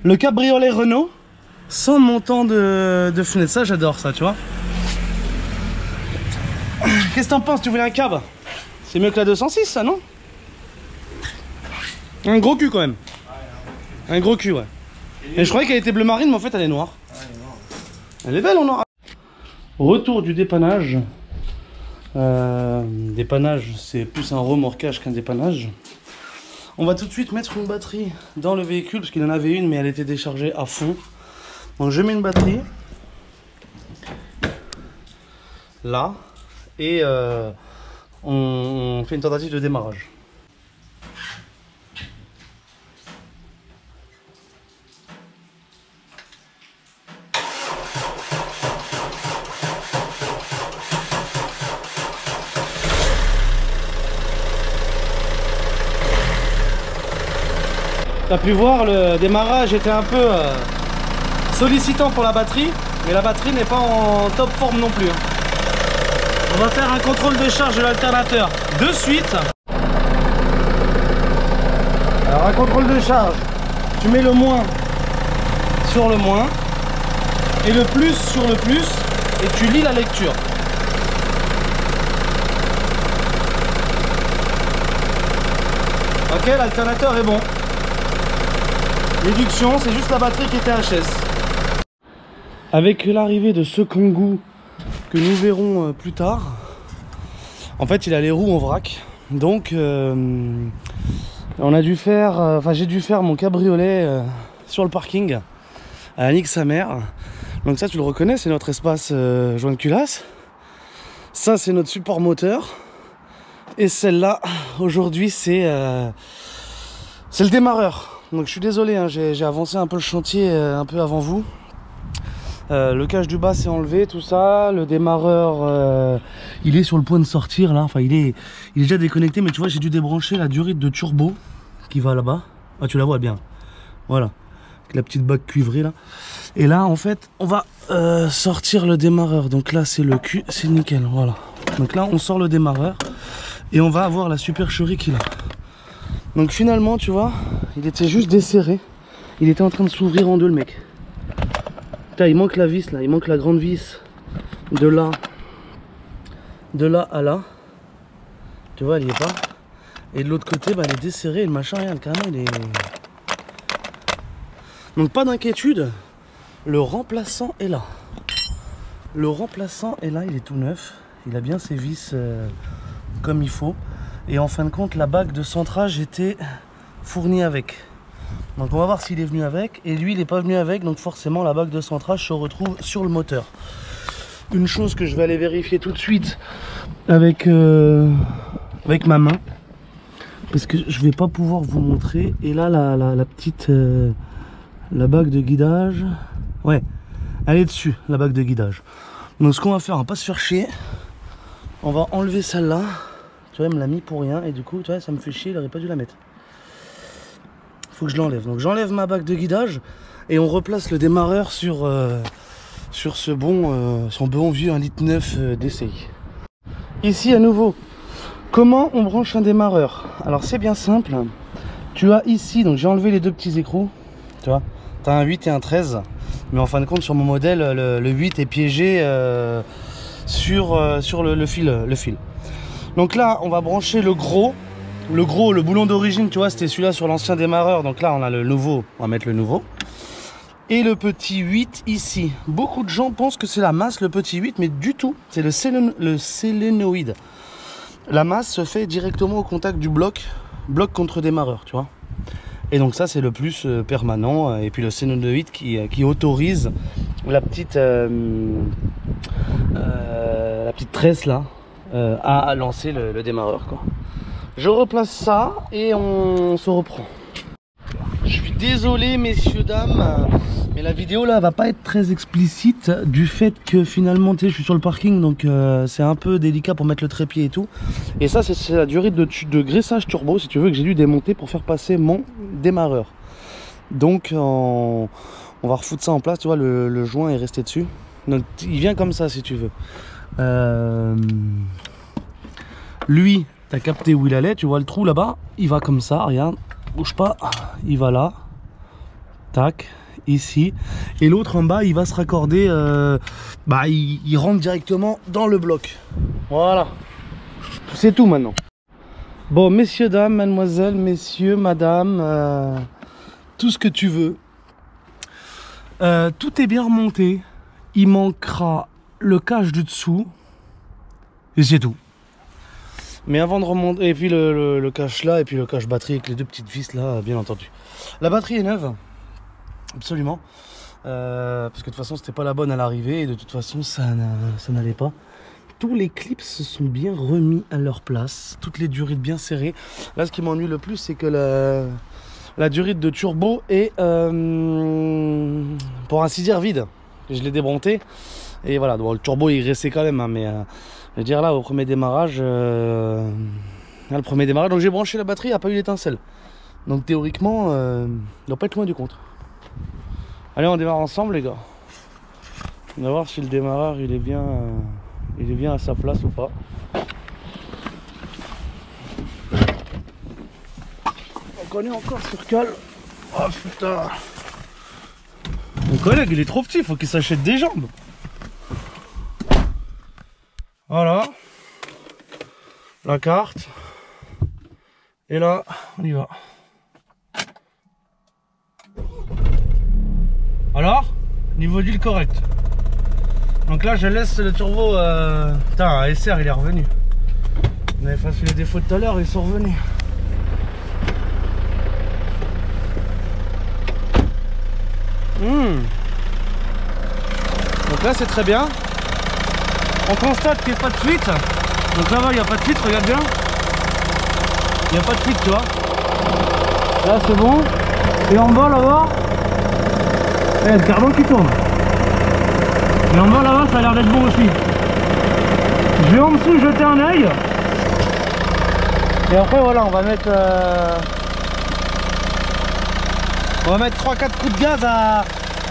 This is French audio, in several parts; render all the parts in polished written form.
Le cabriolet Renault sans montant de fenêtre. Ça, j'adore ça, tu vois. Qu'est-ce que t'en penses? Tu voulais un cab? C'est mieux que la 206, ça, non? Un gros cul, quand même. Un gros cul, ouais. Et je croyais qu'elle était bleu marine, mais en fait, elle est noire. Elle est belle en noir. Retour du dépannage. Dépannage, c'est plus un remorquage qu'un dépannage. On va tout de suite mettre une batterie dans le véhicule parce qu'il en avait une mais elle était déchargée à fond. Donc je mets une batterie là et on fait une tentative de démarrage. Tu as pu voir, le démarrage était un peu sollicitant pour la batterie, mais la batterie n'est pas en top forme non plus. On va faire un contrôle de charge de l'alternateur de suite. Alors un contrôle de charge, tu mets le moins sur le moins et le plus sur le plus et tu lis la lecture. Ok, l'alternateur est bon. L'éduction, c'est juste la batterie qui était HS. Avec l'arrivée de ce Kangoo que nous verrons plus tard, en fait il a les roues en vrac. Donc on a dû faire, j'ai dû faire mon cabriolet sur le parking à la nique sa mère. Donc ça tu le reconnais, c'est notre espace joint de culasse. Ça c'est notre support moteur. Et celle-là aujourd'hui c'est le démarreur. Donc je suis désolé, hein, j'ai avancé un peu le chantier un peu avant vous. Le cache du bas s'est enlevé, tout ça. Le démarreur, il est sur le point de sortir là. Enfin, il est déjà déconnecté, mais tu vois, j'ai dû débrancher la durite de turbo qui va là-bas. Ah, tu la vois bien. Voilà, avec la petite bague cuivrée là. Et là, en fait, on va sortir le démarreur. Donc là, c'est le cul, c'est nickel. Voilà. Donc là, on sort le démarreur et on va avoir la supercherie qu'il a. Donc finalement, tu vois, il était juste desserré. Il était en train de s'ouvrir en deux, le mec. Putain, il manque la vis là, il manque la grande vis de là à là. Tu vois, elle y est pas. Et de l'autre côté, bah, elle est desserrée. Le machin, regarde, carrément, il est... Donc pas d'inquiétude, le remplaçant est là. Le remplaçant est là, il est tout neuf. Il a bien ses vis comme il faut. Et en fin de compte, la bague de centrage était fournie avec. Donc on va voir s'il est venu avec. Et lui, il n'est pas venu avec. Donc forcément, la bague de centrage se retrouve sur le moteur. Une chose que je vais aller vérifier tout de suite avec ma main. Parce que je ne vais pas pouvoir vous montrer. Et là, la petite... la bague de guidage. Ouais, elle est dessus, la bague de guidage. Donc ce qu'on va faire, on va pas se faire chier. On va enlever celle-là. Tu vois, elle me l'a mis pour rien et du coup, tu vois, ça me fait chier, il aurait pas dû la mettre. Faut que je l'enlève. Donc j'enlève ma bague de guidage et on replace le démarreur sur ce son bon vieux 1,9 litre DCI. Ici à nouveau, comment on branche un démarreur? Alors c'est bien simple. Tu as ici, donc j'ai enlevé les deux petits écrous. Tu vois, tu as un 8 et un 13. Mais en fin de compte, sur mon modèle, le 8 est piégé sur le fil. Donc là, on va brancher le boulon d'origine, tu vois, c'était celui-là sur l'ancien démarreur. Donc là, on a le nouveau, on va mettre le nouveau. Et le petit 8 ici. Beaucoup de gens pensent que c'est la masse, le petit 8, mais du tout. C'est le solénoïde. La masse se fait directement au contact du bloc contre démarreur, tu vois. Et donc ça, c'est le plus permanent. Et puis le solénoïde qui autorise la petite tresse là. À lancer le démarreur quoi. Je replace ça et on se reprend. Je suis désolé messieurs dames, mais la vidéo là va pas être très explicite du fait que finalement tu sais, je suis sur le parking, donc c'est un peu délicat pour mettre le trépied et tout. Et ça c'est la durée de graissage turbo si tu veux que j'ai dû démonter pour faire passer mon démarreur. Donc on va refoutre ça en place, tu vois, le joint est resté dessus. Donc il vient comme ça si tu veux. Lui, t'as capté où il allait, tu vois le trou là-bas, il va comme ça, regarde, bouge pas, il va là, tac, ici. Et l'autre en bas, il va se raccorder, il rentre directement dans le bloc. Voilà. C'est tout maintenant. Bon, messieurs, dames, mademoiselles, messieurs, madame, tout ce que tu veux. Tout est bien remonté. Il manquera le cache du dessous. Et c'est tout. Mais avant de remonter, et puis le cache là, et puis le cache batterie avec les deux petites vis là, bien entendu. La batterie est neuve, absolument. Parce que de toute façon, c'était pas la bonne à l'arrivée, et de toute façon, ça n'allait pas. Tous les clips se sont bien remis à leur place, toutes les durites bien serrées. Là, ce qui m'ennuie le plus, c'est que la durite de turbo est, pour ainsi dire, vide. Je l'ai débranté, et voilà, bon, le turbo il restait quand même, hein, mais je veux dire là au premier démarrage, donc j'ai branché la batterie, il n'y a pas eu d'étincelle. Donc théoriquement, il doit pas être loin du compte. Allez, on démarre ensemble les gars. On va voir si le démarreur il est bien à sa place ou pas. On est encore sur cale. Oh putain. Mon collègue il est trop petit, il faut qu'il s'achète des jambes. Voilà, la carte, et là, on y va. Alors, niveau d'huile correct. Donc là, je laisse le turbo, putain, SR il est revenu. On avait fait les défauts de tout à l'heure, ils sont revenus. Donc là, c'est très bien. On constate qu'il n'y a pas de fuite. Donc là-bas il n'y a pas de fuite, regarde bien. Il n'y a pas de fuite, tu vois. Là c'est bon. Et en bas là-bas, il y a le cardan qui tourne. Et en bas là-bas ça a l'air d'être bon aussi. Je vais en dessous jeter un œil. Et après voilà, on va mettre 3-4 coups de gaz à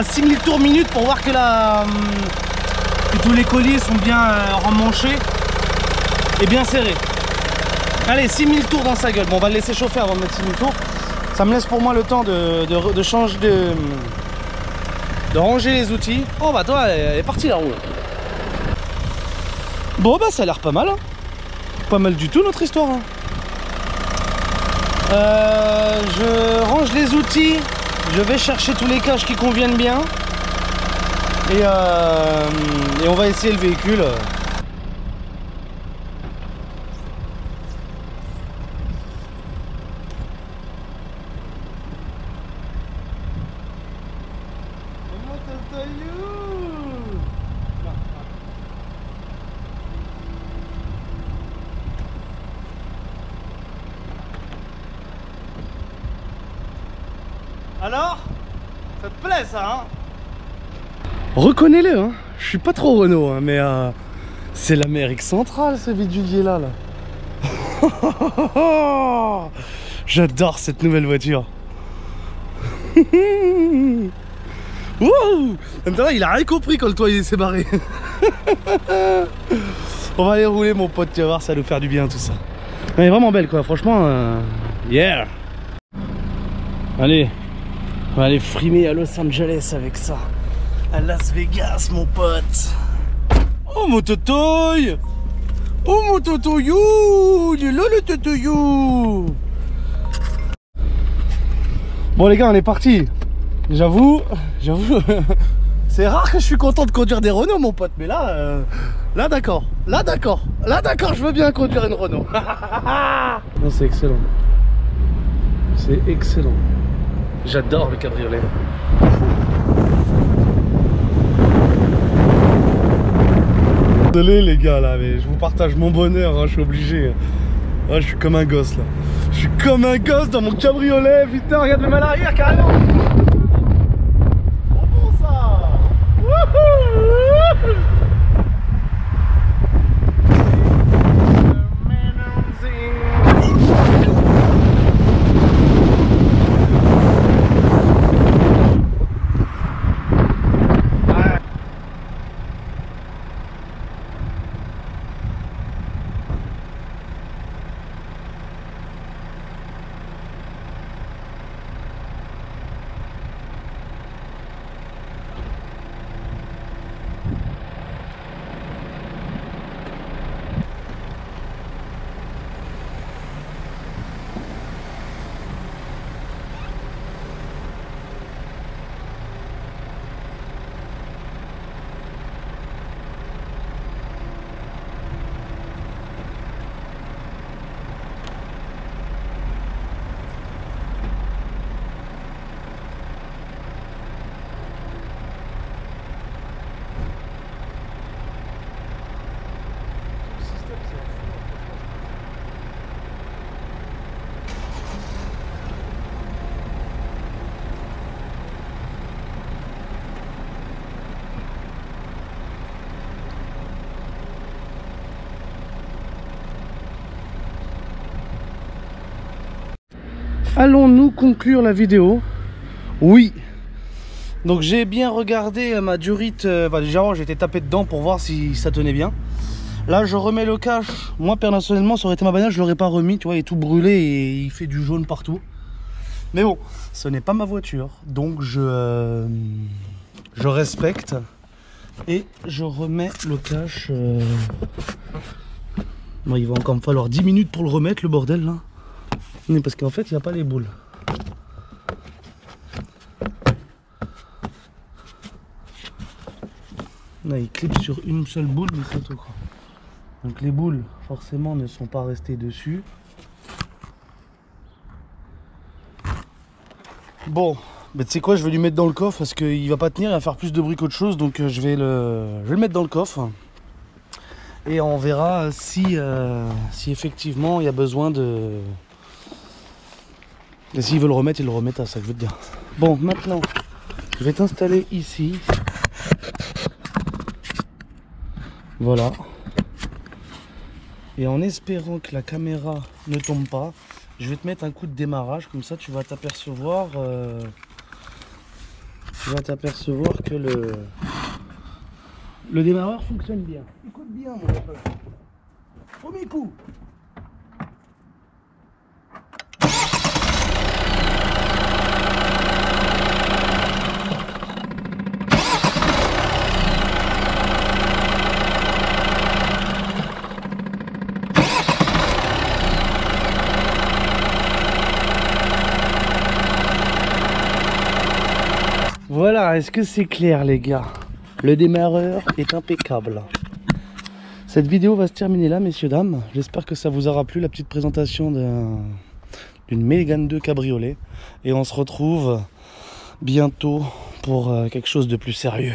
6000 tours minute pour voir que tous les colliers sont bien remmanchés et bien serrés. Allez, 6000 tours dans sa gueule. Bon, on va le laisser chauffer avant de mettre 6000 tours. Ça me laisse pour moi le temps de changer, de ranger les outils. Oh bah toi, elle est partie la roue. Bon bah ça a l'air pas mal. Hein. Pas mal du tout notre histoire. Hein. Je range les outils. Je vais chercher tous les caches qui conviennent bien. Et on va essayer le véhicule. Alors, ça te plaît ça, hein? Reconnais-le, hein. Je suis pas trop Renault, hein, mais c'est l'Amérique centrale ce bidulier là. J'adore cette nouvelle voiture. Wow. Il a rien compris quand le toit s'est barré. On va aller rouler mon pote, tu vas voir, ça va nous faire du bien tout ça. Elle est vraiment belle quoi, franchement. Yeah. Allez, on va aller frimer à Los Angeles avec ça. À Las Vegas mon pote. Oh mon totoy. Oh mon totoyou. Il est là le totoyou. Bon les gars, on est parti. J'avoue c'est rare que je suis content de conduire des Renault mon pote. Mais là, là d'accord, je veux bien conduire une Renault. Non, c'est excellent. C'est excellent. J'adore le cabriolet. Désolé les gars là, mais je vous partage mon bonheur, hein, je suis obligé. Ah, je suis comme un gosse là. Je suis comme un gosse dans mon cabriolet, putain, regarde même à l'arrière carrément. Trop bon ça. Wouhou. allons-nous conclure la vidéo? Oui. Donc j'ai bien regardé ma durite, déjà j'ai été tapé dedans pour voir si ça tenait bien. Là je remets le cache. Moi personnellement ça aurait été ma bagnole, je l'aurais pas remis, tu vois, il est tout brûlé et il fait du jaune partout. Mais bon, ce n'est pas ma voiture, donc je respecte et je remets le cache. Bon, il va encore me falloir 10 minutes pour le remettre, le bordel là. Mais parce qu'en fait il n'y a pas les boules. Là il clip sur une seule boule, mais c'est tout quoi. Donc les boules forcément ne sont pas restées dessus. Bon, mais tu sais quoi, je vais lui mettre dans le coffre parce qu'il va pas tenir, il va faire plus de bruit qu'autre chose, donc je vais le mettre dans le coffre. Et on verra si effectivement il y a besoin de... Et s'il veut le remettre, il le remettra, à ça que je veux te dire. Bon, maintenant, je vais t'installer ici. Voilà. Et en espérant que la caméra ne tombe pas, je vais te mettre un coup de démarrage, comme ça tu vas t'apercevoir que le démarreur fonctionne bien. Écoute bien mon gars. Premier coup. Voilà, est-ce que c'est clair les gars? Le démarreur est impeccable. Cette vidéo va se terminer là, messieurs, dames. J'espère que ça vous aura plu, la petite présentation d'une Mégane 2 cabriolet. Et on se retrouve bientôt pour quelque chose de plus sérieux.